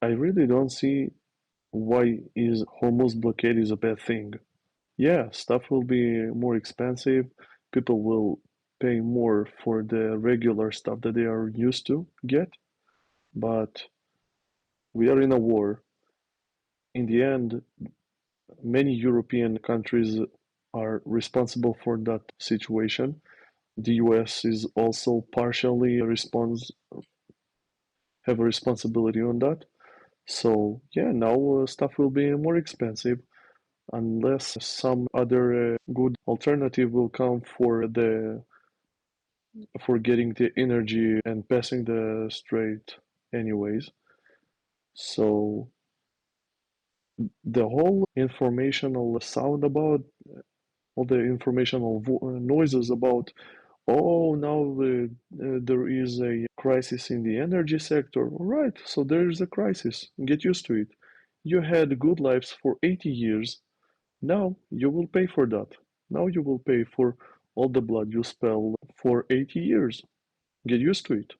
I really don't see why is Hormuz blockade is a bad thing. Yeah, stuff will be more expensive. People will pay more for the regular stuff that they are used to get, but we are in a war. In the end, many European countries are responsible for that situation. The US is also partially have a responsibility on that. So yeah, now stuff will be more expensive unless some other good alternative will come for getting the energy and passing the strait anyways. So the whole informational sound about all the informational noises about, oh, now there is a crisis in the energy sector. All right, so there is a crisis. Get used to it. You had good lives for 80 years. Now you will pay for that. Now you will pay for all the blood you spill for 80 years. Get used to it.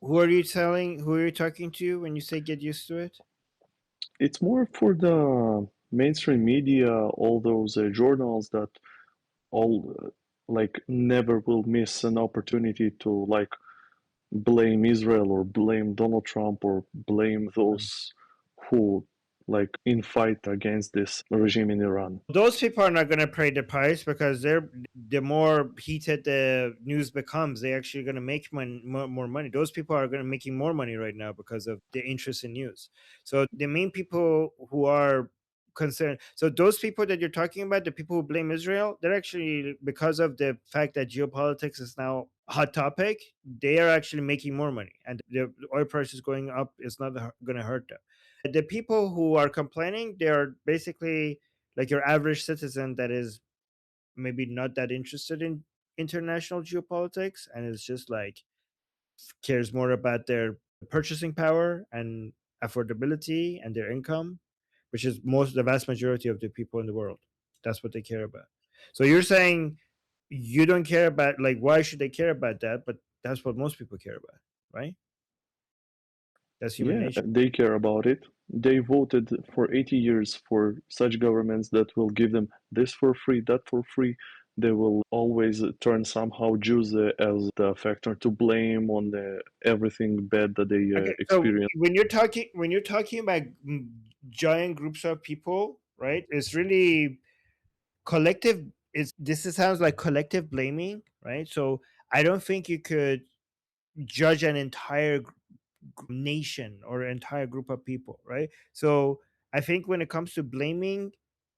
Who are you telling? Who are you talking to when you say get used to it? It's more for the mainstream media, all those journals that all like never will miss an opportunity to like blame Israel or blame Donald Trump or blame those who like in fight against this regime in Iran. Those people are not going to pay the price because the more heated the news becomes, they're actually going to make more money. Those people are going to making more money right now because of the interest in news. So the main people who are concerned, so those people that you're talking about, the people who blame Israel, they're actually, because of the fact that geopolitics is now a hot topic, they are actually making more money, and the oil price is going up. It's not going to hurt them. The people who are complaining, they're basically like your average citizen that is maybe not that interested in international geopolitics and is just like cares more about their purchasing power and affordability and their income, which is the vast majority of the people in the world. That's what they care about. So you're saying you don't care about, like, why should they care about that? But that's what most people care about, right? That's human Yeah, nature. they care about it. They voted for 80 years for such governments that will give them this for free, that for free. They will always turn somehow Jews as the factor to blame on the everything bad that they Okay, so experience. when you're talking about giant groups of people, right? It's really collective. Is this sounds like collective blaming, right? So I don't think you could judge an entire nation or an entire group of people, right? So I think when it comes to blaming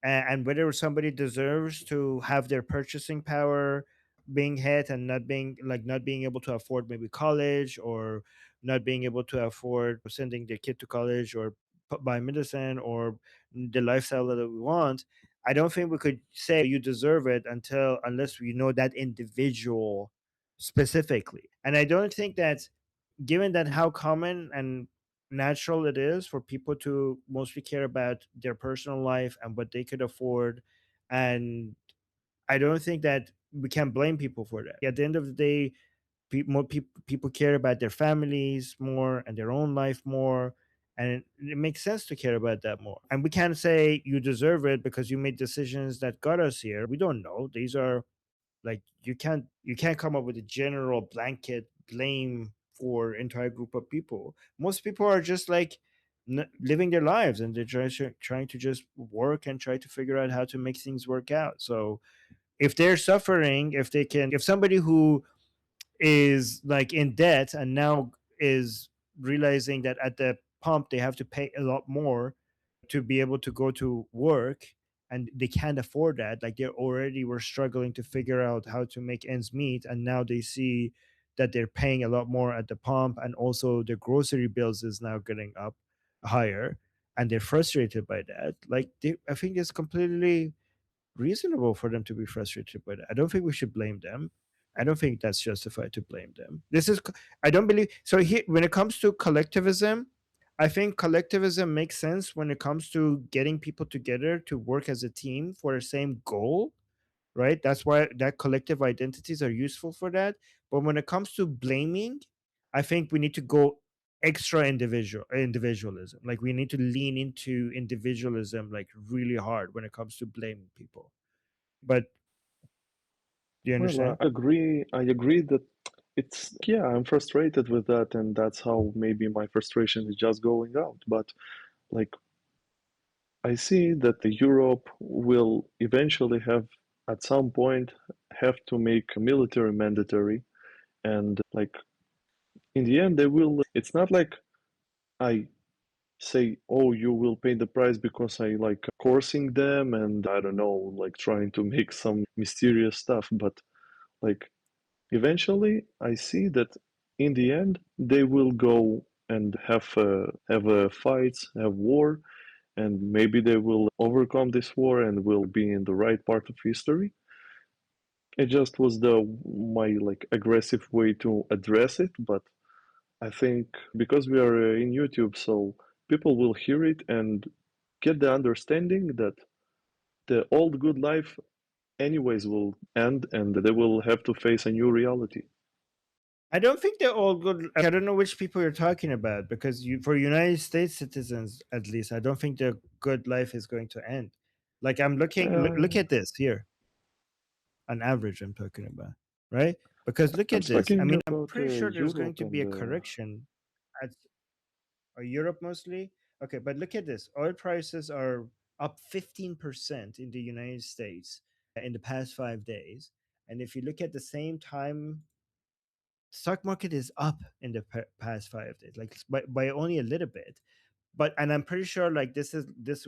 and whether somebody deserves to have their purchasing power being hit and not being able to afford maybe college, or not being able to afford sending their kid to college, or buy medicine, or the lifestyle that we want, I don't think we could say you deserve it unless we know that individual specifically. And I don't think that, given that how common and natural it is for people to mostly care about their personal life and what they could afford, and I don't think that we can blame people for that. At the end of the day, more people care about their families more and their own life more, and it makes sense to care about that more. And we can't say you deserve it because you made decisions that got us here. We don't know. These are, like, you can't come up with a general blanket blame for entire group of people. Most people are just like living their lives, and they're trying to just work and try to figure out how to make things work out. So if they're suffering, if somebody who is like in debt and now is realizing that at the pump they have to pay a lot more to be able to go to work, and they can't afford that, like they already were struggling to figure out how to make ends meet, and now they see that they're paying a lot more at the pump, and also the grocery bills is now getting up higher, and they're frustrated by that. I think it's completely reasonable for them to be frustrated by that. I don't think we should blame them. I don't think that's justified to blame them. I don't believe so. Here, when it comes to collectivism, I think collectivism makes sense when it comes to getting people together to work as a team for the same goal, right? That's why that collective identities are useful for that. But when it comes to blaming, I think we need to go. extra individualism. Like we need to lean into individualism like really hard when it comes to blaming people. But do you Well, understand? I agree. I agree that it's yeah, I'm frustrated with that, and that's how maybe my frustration is just going out. But like, I see that the Europe will eventually have, at some point, have to make military mandatory, and like in the end, they will. It's not like I say, oh, you will pay the price because I like coursing them, and I don't know, like trying to make some mysterious stuff, but like eventually, I see that in the end they will go and have fights, have war, and maybe they will overcome this war and will be in the right part of history. It just was the my like aggressive way to address it, but I think because we are in YouTube, so people will hear it and get the understanding that the old good life anyways will end and they will have to face a new reality. I don't think they're all good. I don't know which people you're talking about because for United States citizens, at least, I don't think their good life is going to end. Like I'm looking, look Uh, at this here, on average, I'm talking about, right? Because look I'm at this. I talking mean, I'm about pretty sure there's going Europe to be and a correction at Europe mostly. Okay, but look at this. Oil prices are up 15% in the United States in the past 5 days. And if you look at the same time, stock market is up in the past 5 days, like by only a little bit. But and I'm pretty sure like this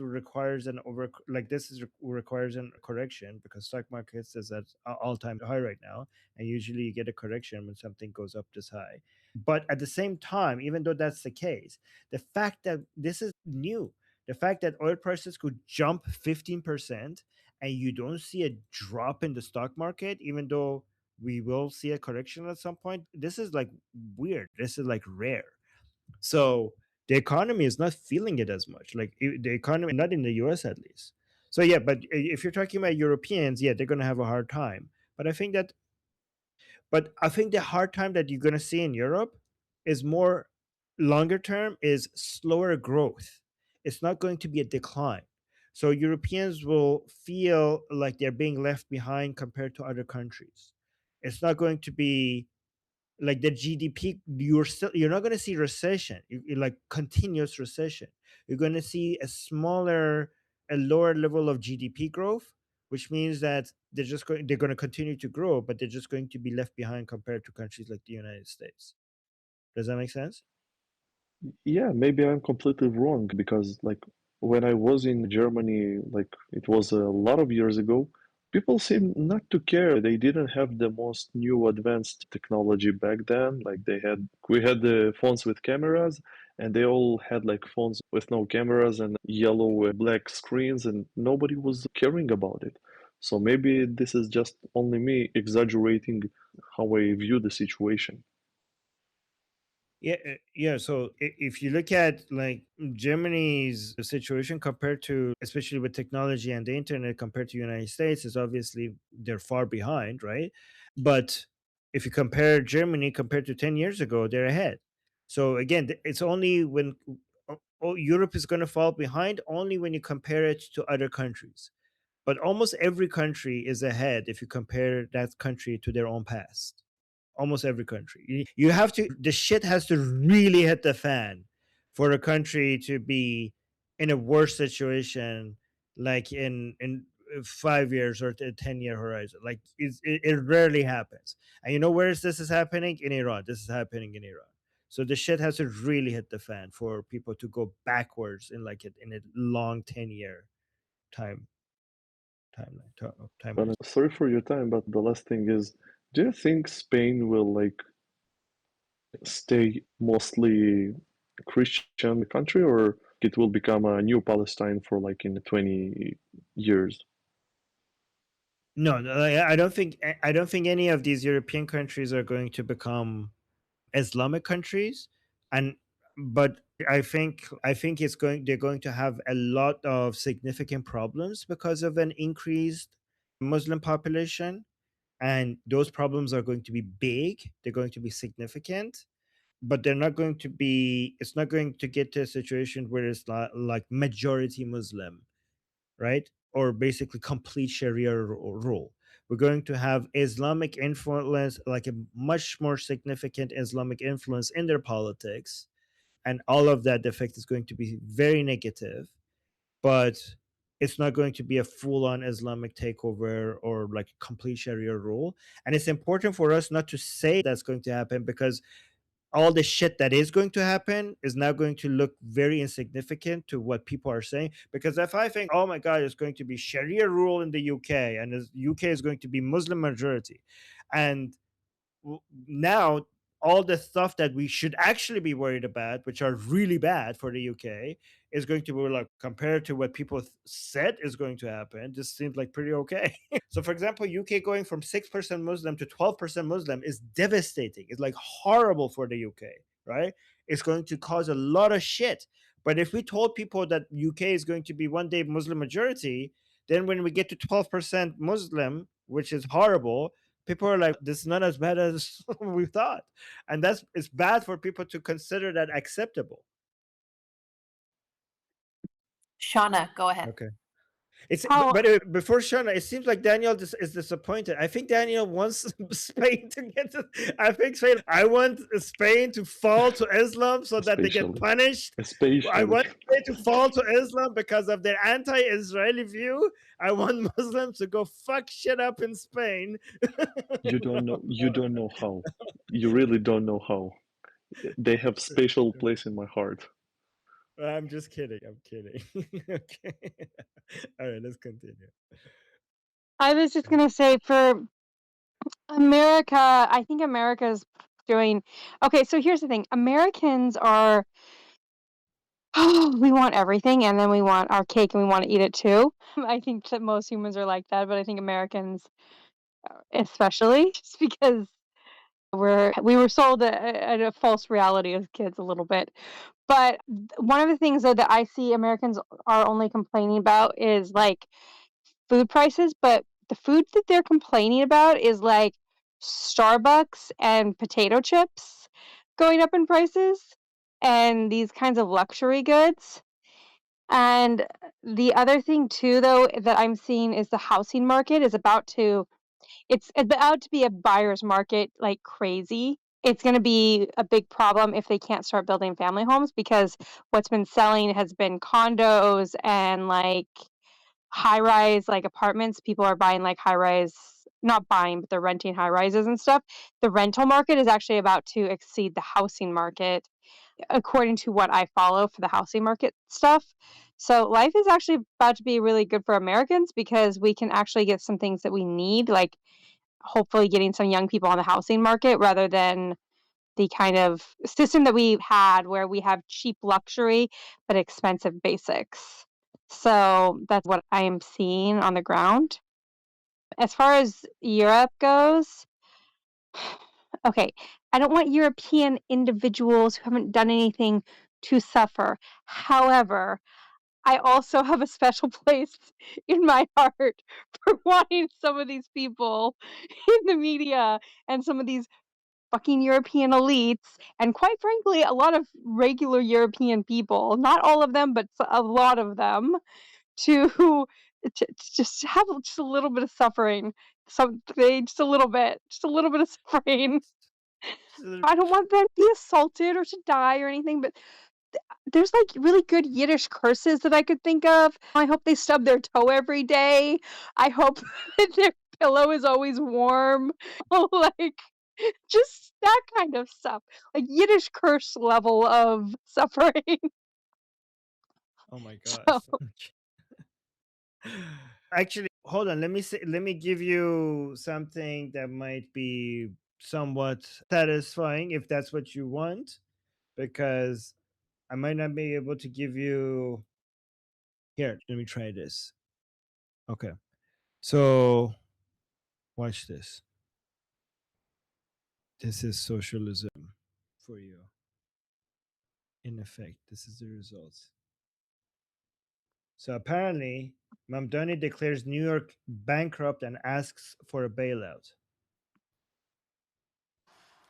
requires an over like this is requires an correction because stock markets is at all-time high right now, and usually you get a correction when something goes up this high. But at the same time, even though that's the case, the fact that this is new, the fact that oil prices could jump 15% and you don't see a drop in the stock market, even though we will see a correction at some point, this is like weird, this is like rare. So the economy is not feeling it as much. Like the economy, not in the US at least. So yeah, but if you're talking about Europeans, yeah, they're gonna have a hard time. But I think the hard time that you're gonna see in Europe is more longer term, is slower growth. It's not going to be a decline. So Europeans will feel like they're being left behind compared to other countries. It's not going to be like the GDP. You're not going to see recession, like continuous recession. You're going to see a lower level of GDP growth, which means that they're going to continue to grow, but they're just going to be left behind compared to countries like the United States. Does that make sense? yeah, maybe I'm completely wrong because like when I was in Germany, like it was a lot of years ago, people seemed not to care. They didn't have the most new advanced technology back then. Like we had the phones with cameras, and they all had like phones with no cameras and yellow black screens, and nobody was caring about it. So maybe this is just only me exaggerating how I view the situation. Yeah, yeah. So if you look at like Germany's situation compared to, especially with technology and the internet, compared to United States, is obviously they're far behind, right? But if you compare Germany compared to 10 years ago, they're ahead. So again, it's only when Europe is going to fall behind only when you compare it to other countries. But almost every country is ahead if you compare that country to their own past. Almost every country. You have to, the shit has to really hit the fan for a country to be in a worse situation, like in 5 years or a 10-year horizon. Like it rarely happens. And you know where this is happening? In Iran. This is happening in Iran. So the shit has to really hit the fan for people to go backwards in like in a long 10-year time timeline. Sorry for your time, but the last thing is, do you think Spain will like stay mostly Christian country, or it will become a new Palestine for like in 20 years? No, no, I don't think any of these European countries are going to become Islamic countries, and but I think they're going to have a lot of significant problems because of an increased Muslim population, and those problems are going to be big. They're going to be significant, but they're not going to be, it's not going to get to a situation where it's like majority Muslim, right? Or basically complete Sharia rule. We're going to have Islamic influence, like a much more significant Islamic influence in their politics, and all of that effect is going to be very negative, but it's not going to be a full-on Islamic takeover or like complete Sharia rule. And it's important for us not to say that's going to happen, because all the shit that is going to happen is now going to look very insignificant to what people are saying. Because if I think, oh my God, it's going to be Sharia rule in the UK, and the UK is going to be Muslim majority, and now all the stuff that we should actually be worried about, which are really bad for the UK, is going to be like, compared to what people said is going to happen, just seems like pretty okay. So, for example, UK going from 6% Muslim to 12% Muslim is devastating. It's like horrible for the UK, right? It's going to cause a lot of shit. But if we told people that UK is going to be one day Muslim majority, then when we get to 12% Muslim, which is horrible, people are like, this is not as bad as we thought. And that's, it's bad for people to consider that acceptable. Shauna, go ahead. Okay. It's How but before Shana, it seems like Daniel is disappointed. I think Daniel wants Spain to get to. I think Spain. I want Spain to fall to Islam so that they get especially, punished. I especially. want Spain to fall to Islam because of their anti-Israeli view. I want Muslims to go fuck shit up in Spain. You don't know. You don't know how. You really don't know how. They have special place in my heart. I'm just kidding. I'm kidding. Okay. All right, let's continue. I was just gonna say for America, I think America's doing okay. So here's the thing: Americans are we want everything, and then we want our cake, and we want to eat it too. I think that most humans are like that, but I think Americans, especially, just because we were sold a false reality as kids a little bit. But one of the things though that I see Americans are only complaining about is like food prices, but the food that they're complaining about is like Starbucks and potato chips going up in prices and these kinds of luxury goods. And the other thing too though that I'm seeing is the housing market is it's about to be a buyer's market like crazy. It's going to be a big problem if they can't start building family homes because what's been selling has been condos and like high rise like apartments. People are buying like high rise, not buying, but they're renting high rises and stuff. The rental market is actually about to exceed the housing market, according to what I follow for the housing market stuff. So life is actually about to be really good for Americans because we can actually get some things that we need, like hopefully getting some young people on the housing market rather than the kind of system that we had where we have cheap luxury but expensive basics. So that's what I am seeing on the ground. As far as Europe goes, okay, I don't want European individuals who haven't done anything to suffer. However, I also have a special place in my heart for wanting some of these people in the media and some of these fucking European elites, and quite frankly, a lot of regular European people, not all of them, but a lot of them, to, to just have just a little bit of suffering. Something, just a little bit of suffering. I don't want them to be assaulted or to die or anything, but there's like really good Yiddish curses that I could think of. I hope they stub their toe every day. I hope that their pillow is always warm. Like just that kind of stuff. Like Yiddish curse level of suffering. Oh my God. So Actually, hold on. Let me give you something that might be somewhat satisfying if that's what you want, because I might not be able to give you. Here, let me try this. Okay. So, watch this. This is socialism for you. In effect, this is the results. So apparently, Mamdani declares New York bankrupt and asks for a bailout.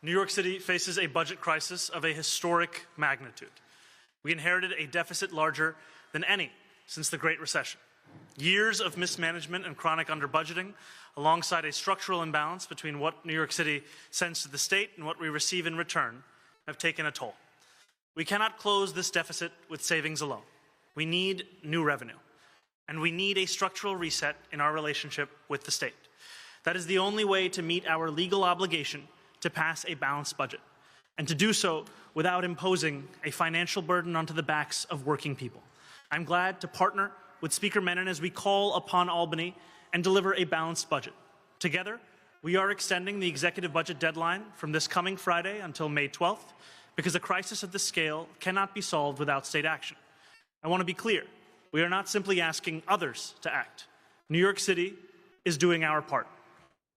New York City faces a budget crisis of a historic magnitude. We inherited a deficit larger than any since the Great Recession. Years of mismanagement and chronic underbudgeting, alongside a structural imbalance between what New York City sends to the state and what we receive in return, have taken a toll. We cannot close this deficit with savings alone. We need new revenue, and we need a structural reset in our relationship with the state. That is the only way to meet our legal obligation to pass a balanced budget, and to do so without imposing a financial burden onto the backs of working people. I'm glad to partner with Speaker Menon as we call upon Albany and deliver a balanced budget. Together, we are extending the executive budget deadline from this coming Friday until May 12th, because a crisis of this scale cannot be solved without state action. I want to be clear, we are not simply asking others to act. New York City is doing our part.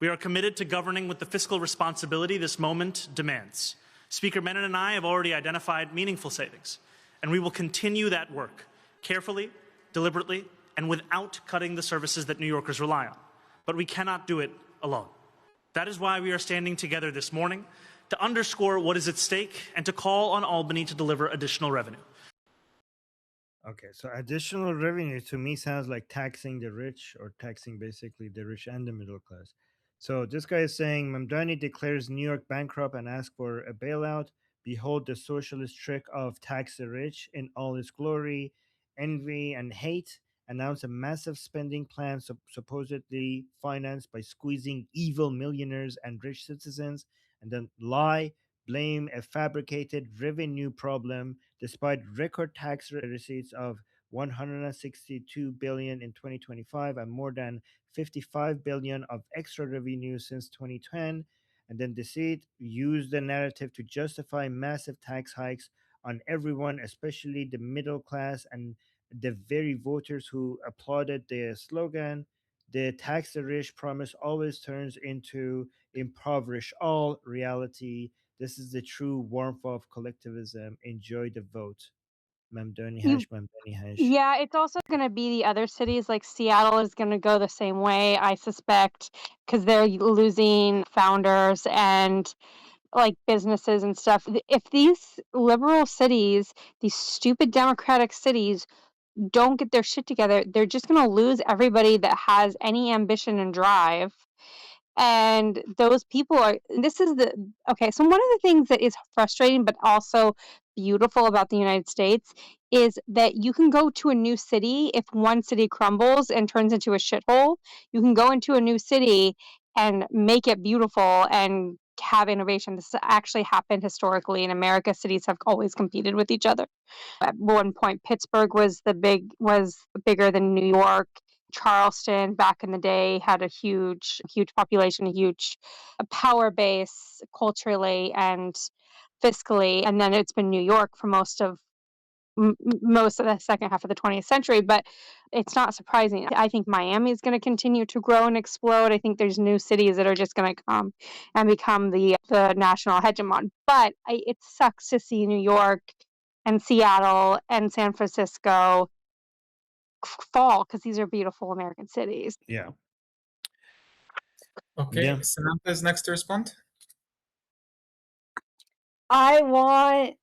We are committed to governing with the fiscal responsibility this moment demands. Speaker Menon and I have already identified meaningful savings, and we will continue that work carefully, deliberately, and without cutting the services that New Yorkers rely on. But we cannot do it alone. That is why we are standing together this morning, to underscore what is at stake and to call on Albany to deliver additional revenue. Okay, so additional revenue to me sounds like taxing the rich, or taxing basically the rich and the middle class. So this guy is saying Mamdani declares New York bankrupt and asks for a bailout. Behold the socialist trick of tax the rich in all its glory, envy, and hate. Announce a massive spending plan supposedly financed by squeezing evil millionaires and rich citizens, and then lie, blame a fabricated revenue problem despite record tax receipts of 162 billion in 2025 and more than 55 billion of extra revenue since 2010. And then deceit used the narrative to justify massive tax hikes on everyone, especially the middle class and the very voters who applauded the slogan. The tax the rich promise always turns into impoverish all reality. This is the true warmth of collectivism. Enjoy the vote. Mamdani You hash, Mamdani hash. Yeah, it's also gonna be the other cities, like Seattle is gonna go the same way, I suspect, because they're losing founders and like businesses and stuff. If these liberal cities, these stupid democratic cities, don't get their shit together, they're just gonna lose everybody that has any ambition and drive. And those people are this is the okay, so one of the things that is frustrating but also beautiful about the United States is that you can go to a new city. If one city crumbles and turns into a shithole, you can go into a new city and make it beautiful and have innovation. This actually happened historically in America. Cities have always competed with each other. At one point, Pittsburgh was bigger than New York. Charleston back in the day had a huge population, a huge power base culturally and fiscally, and then it's been New York for most of the second half of the 20th century. But it's not surprising. I think Miami is going to continue to grow and explode. I think there's new cities that are just going to come and become the national hegemon. But it sucks to see New York and Seattle and San Francisco fall, because these are beautiful American cities. Yeah. Okay, Yeah. Samantha is next to respond. I want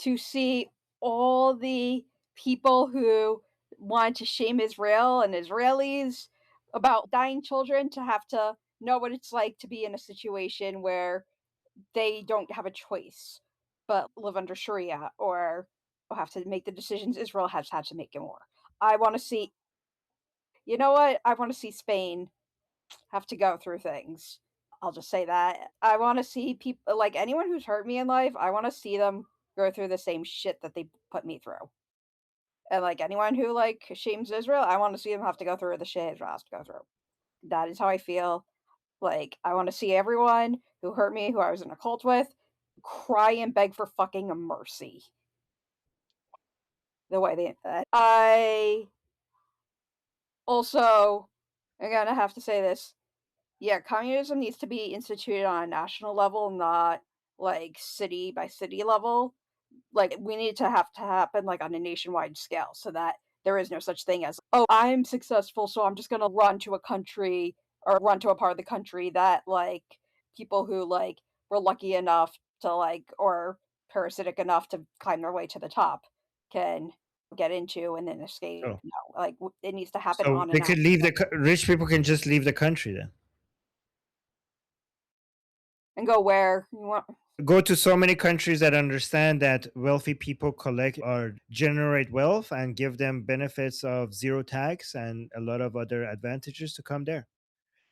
to see all the people who want to shame Israel and Israelis about dying children to have to know what it's like to be in a situation where they don't have a choice but live under Sharia or have to make the decisions Israel has had to make more. I want to see, you know what? I want to see Spain have to go through things. I'll just say that. I want to see people, like anyone who's hurt me in life, I want to see them go through the same shit that they put me through. And like anyone who like shames Israel, I want to see them have to go through the shit Israel has to go through. That is how I feel. Like I want to see everyone who hurt me, who I was in a cult with, cry and beg for fucking mercy. The way they I also, again, I have to say this. Yeah, communism needs to be instituted on a national level, not like city by city level. Like we need to have to happen like on a nationwide scale, so that there is no such thing as, oh, I'm successful, so I'm just gonna run to a country or run to a part of the country that like people who like were lucky enough to or parasitic enough to climb their way to the top can get into and then escape. Oh, No, it needs to happen so on they an could app. leave rich people can just leave the country then. And go where you want. Go to so many countries that understand that wealthy people collect or generate wealth and give them benefits of zero tax and a lot of other advantages to come there.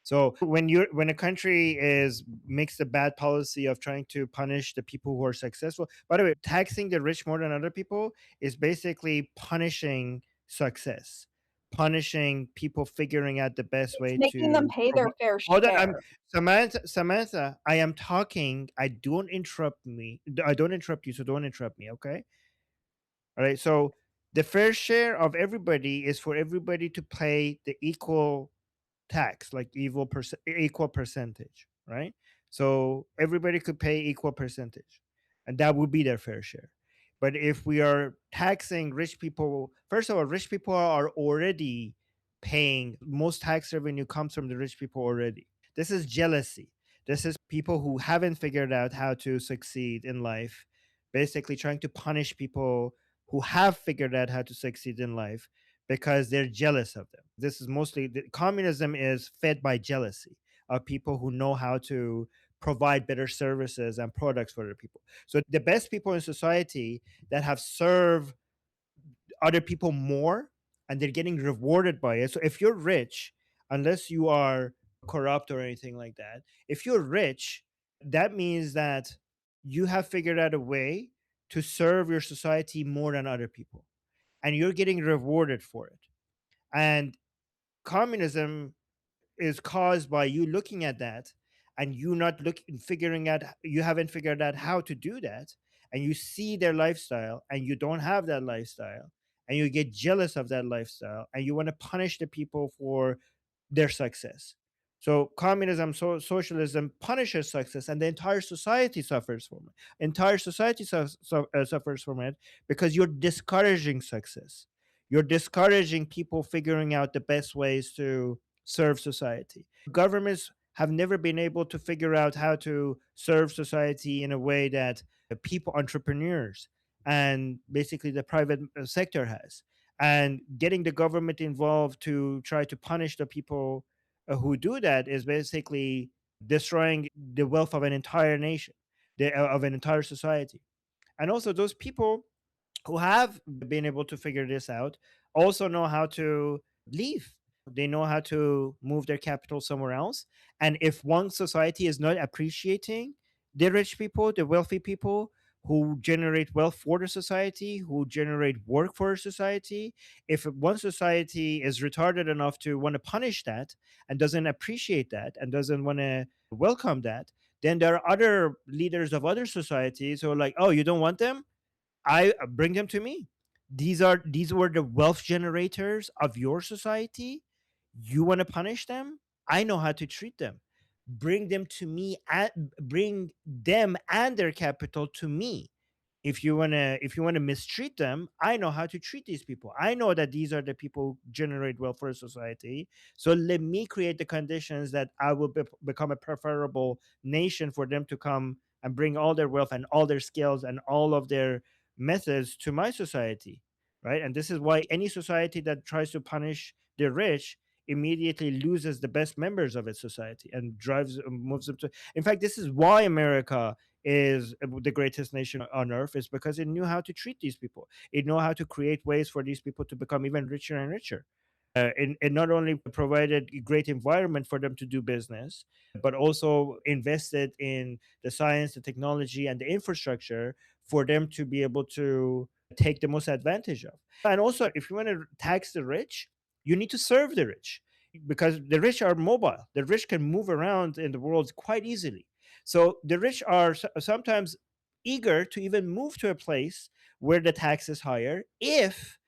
So when a country makes the bad policy of trying to punish the people who are successful, by the way, taxing the rich more than other people is basically punishing success, punishing people figuring out the best It's way making them to pay their provide. fair Hold on, share. Samantha, I am talking. I don't interrupt me. I don't interrupt you, so don't interrupt me, okay? All right. So the fair share of everybody is for everybody to pay the equal tax, like equal percentage, right? So everybody could pay equal percentage, and that would be their fair share. But if we are taxing rich people, first of all, rich people are already paying, most tax revenue comes from the rich people already. This is jealousy. This is people who haven't figured out how to succeed in life, basically trying to punish people who have figured out how to succeed in life because they're jealous of them. This is mostly communism is fed by jealousy of people who know how to provide better services and products for their people. So the best people in society that have served other people more and they're getting rewarded by it. So if you're rich, unless you are corrupt or anything like that, if you're rich, that means that you have figured out a way to serve your society more than other people and you're getting rewarded for it. And communism is caused by you looking at that and you not looking figuring out, you haven't figured out how to do that, and you see their lifestyle and you don't have that lifestyle, and you get jealous of that lifestyle and you want to punish the people for their success. So communism, socialism punishes success, and the entire society suffers from it. Entire society suffers from it because you're discouraging success. You're discouraging people figuring out the best ways to serve society. Governments have never been able to figure out how to serve society in a way that people, entrepreneurs, and basically the private sector has. And getting the government involved to try to punish the people who do that is basically destroying the wealth of an entire nation, of an entire society. And also, those people who have been able to figure this out also know how to leave. They know how to move their capital somewhere else. And if one society is not appreciating the rich people, the wealthy people who generate wealth for the society, who generate work for society, if one society is retarded enough to want to punish that and doesn't appreciate that and doesn't want to welcome that, then there are other leaders of other societies who are like, oh, you don't want them? I bring them to me. These were the wealth generators of your society. You want to punish them? I know how to treat them. Bring them to me and bring them and their capital to me. If you wanna mistreat them, I know how to treat these people. I know that these are the people who generate wealth for society. So let me create the conditions that I will become a preferable nation for them to come and bring all their wealth and all their skills and all of their methods to my society, right? And this is why any society that tries to punish the rich immediately loses the best members of its society and moves them to. In fact, this is why America is the greatest nation on earth, is because it knew how to treat these people. It knew how to create ways for these people to become even richer and richer. It not only provided a great environment for them to do business, but also invested in the science, the technology, and the infrastructure for them to be able to take the most advantage of. And also, if you want to tax the rich, you need to serve the rich because the rich are mobile. The rich can move around in the world quite easily. So the rich are sometimes eager to even move to a place where the tax is higher if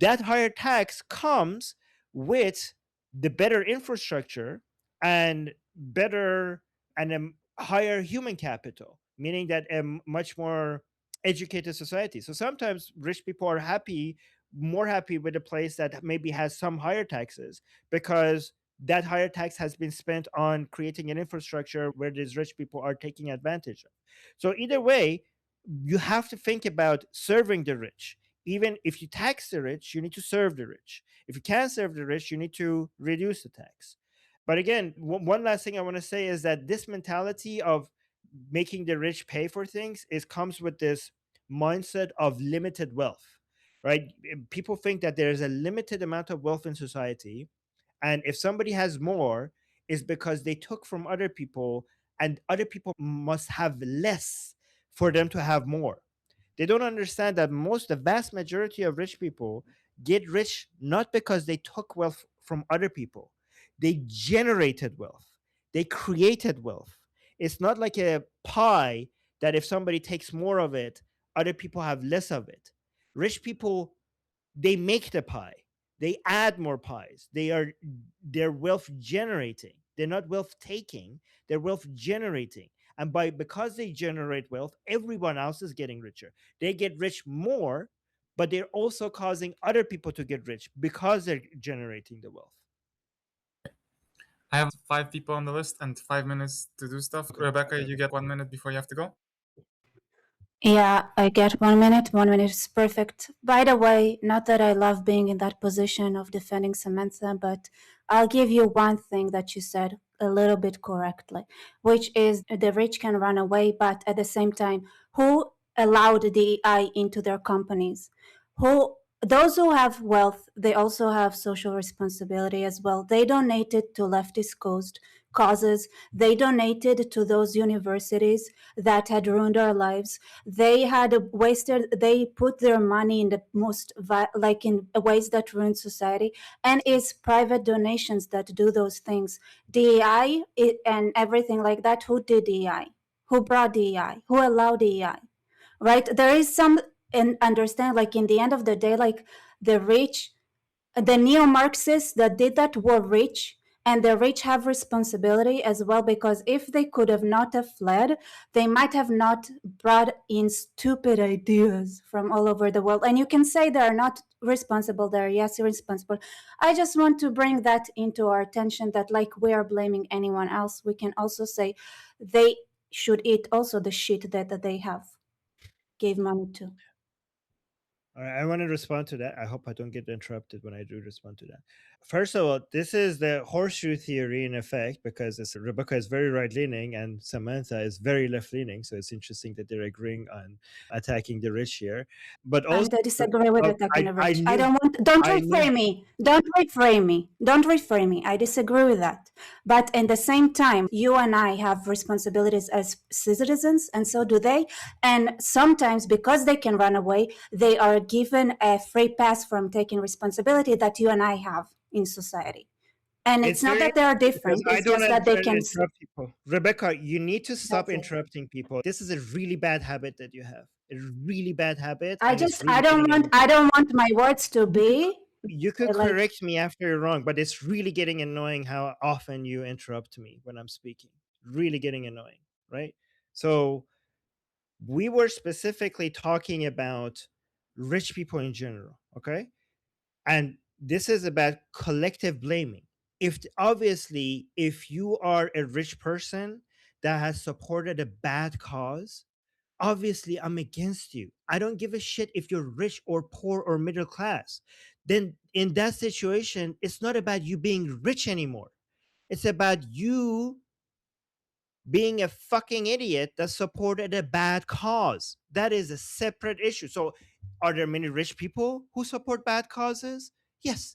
that higher tax comes with the better infrastructure and better and a higher human capital, meaning that a much more educated society. So sometimes rich people are happy, more happy with a place that maybe has some higher taxes because that higher tax has been spent on creating an infrastructure where these rich people are taking advantage of. So either way, you have to think about serving the rich. Even if you tax the rich, you need to serve the rich. If you can't serve the rich, you need to reduce the tax. But again, one last thing I want to say is that this mentality of making the rich pay for things comes with this mindset of limited wealth, right? People think that there is a limited amount of wealth in society, and if somebody has more, it's because they took from other people, and other people must have less for them to have more. They don't understand that the vast majority of rich people get rich not because they took wealth from other people. They generated wealth. They created wealth. It's not like a pie that if somebody takes more of it, other people have less of it. Rich people, they make the pie. They add more pies. They're wealth generating. They're not wealth taking, they're wealth generating. And because they generate wealth, everyone else is getting richer. They get rich more, but they're also causing other people to get rich because they're generating the wealth. I have 5 people on the list and 5 minutes to do stuff. Rebecca, you get 1 minute before you have to go. Yeah, I get 1 minute. 1 minute is perfect. By the way, not that I love being in that position of defending Samantha, but I'll give you one thing that you said a little bit correctly, which is the rich can run away, but at the same time, who allowed DEI into their companies? Those who have wealth, they also have social responsibility as well. They donated to leftist causes. They donated to those universities that had ruined our lives. They put their money in the most in ways that ruin society, and it's private donations that do those things. DEI and everything like that. Who did DEI? Who brought DEI? Who allowed DEI? Right? There is some and understand, like, in the end of the day, like, the rich, the neo-Marxists that did that were rich, and the rich have responsibility as well, because if they could have not have fled, they might have not brought in stupid ideas from all over the world. And you can say they're not responsible, they're yes irresponsible. I just want to bring that into our attention, that, like, we are blaming anyone else, we can also say they should eat also the shit that they have gave money to. All right, I want to respond to that. I hope I don't get interrupted when I do respond to that. First of all, this is the horseshoe theory in effect, because Rebecca is very right leaning and Samantha is very left leaning. So it's interesting that they're agreeing on attacking the rich here. But also, I disagree with attacking the rich. I Don't reframe me. Don't reframe me. Don't reframe me. I disagree with that. But in the same time, you and I have responsibilities as citizens, and so do they. And sometimes, because they can run away, they are given a free pass from taking responsibility that you and I have in society. And it's not that they are different, it's just that they can interrupt people. Rebecca, you need to stop interrupting people. This is a really bad habit that you have. A really bad habit. I don't want my words to be. You could correct me after you're wrong, but it's really getting annoying how often you interrupt me when I'm speaking. Really getting annoying, right? So we were specifically talking about rich people in general, okay? And this is about collective blaming. Obviously, if you are a rich person that has supported a bad cause, obviously I'm against you. I don't give a shit if you're rich or poor or middle class. Then in that situation, it's not about you being rich anymore. It's about you being a fucking idiot that supported a bad cause. That is a separate issue. So are there many rich people who support bad causes? Yes.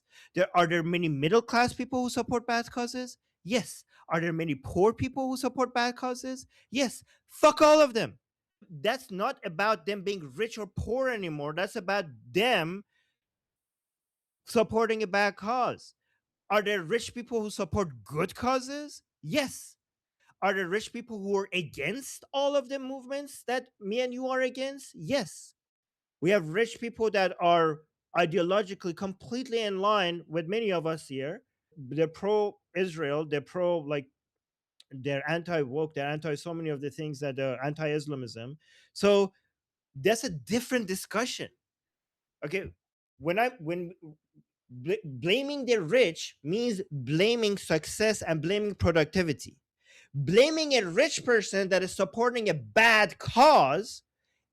Are there many middle class people who support bad causes? Yes. Are there many poor people who support bad causes? Yes. Fuck all of them. That's not about them being rich or poor anymore. That's about them supporting a bad cause. Are there rich people who support good causes? Yes. Are there rich people who are against all of the movements that me and you are against? Yes. We have rich people that are ideologically completely in line with many of us here. They're pro-Israel. They're they're anti-woke. They're anti so many of the things that are anti-Islamism. So that's a different discussion. Okay, when blaming the rich means blaming success and blaming productivity. Blaming a rich person that is supporting a bad cause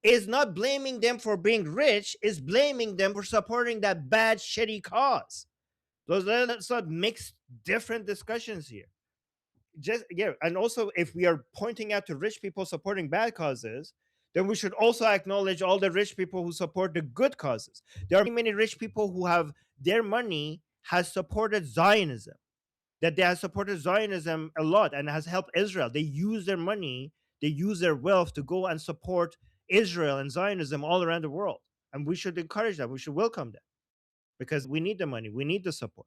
is not blaming them for being rich, is blaming them for supporting that bad, shitty cause. Let's not mix different discussions here. And also, if we are pointing out to rich people supporting bad causes, then we should also acknowledge all the rich people who support the good causes. There are many rich people who have their money has supported Zionism, that they have supported Zionism a lot and has helped Israel. They use their money, they use their wealth to go and support Israel and Zionism all around the world. And we should encourage them. We should welcome them because we need the money. We need the support.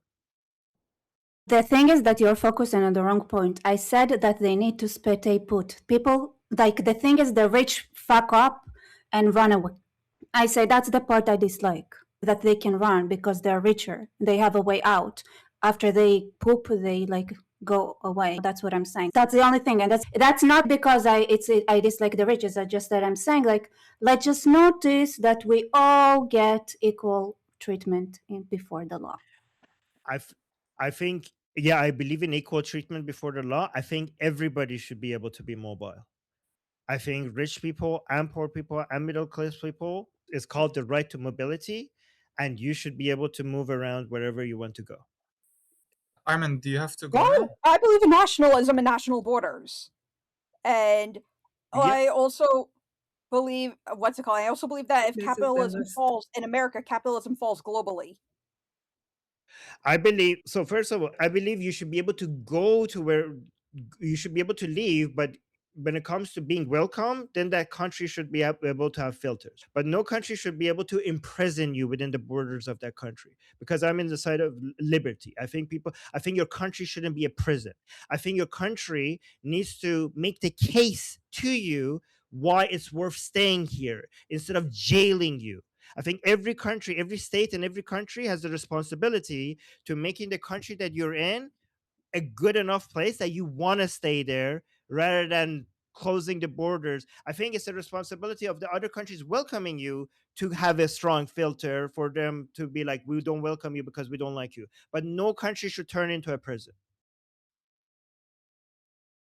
The thing is that you're focusing on the wrong point. I said that they need to stay put. People, like, the thing is the rich fuck up and run away. I say that's the part I dislike, that they can run because they're richer. They have a way out. After they poop, they like go away. That's what I'm saying. That's the only thing. And that's not because I dislike the rich. It's just that I'm saying, like, let's just notice that we all get equal treatment before the law. I think, yeah, I believe in equal treatment before the law. I think everybody should be able to be mobile. I think rich people and poor people and middle class people is called the right to mobility, and you should be able to move around wherever you want to go. Armin, do you have to go Well, now? I believe in nationalism and national borders. And I also believe, I also believe that if capitalism falls in America, capitalism falls globally. I believe so. First of all, I believe you should be able to go to where you should be able to leave, but when it comes to being welcome, then that country should be able to have filters. But no country should be able to imprison you within the borders of that country, because I'm in the side of liberty. I think your country shouldn't be a prison. I think your country needs to make the case to you why it's worth staying here instead of jailing you. I think every country, every state, and every country has the responsibility to making the country that you're in a good enough place that you want to stay there rather than closing the borders. I think it's the responsibility of the other countries welcoming you to have a strong filter for them to be like, we don't welcome you because we don't like you. But no country should turn into a prison.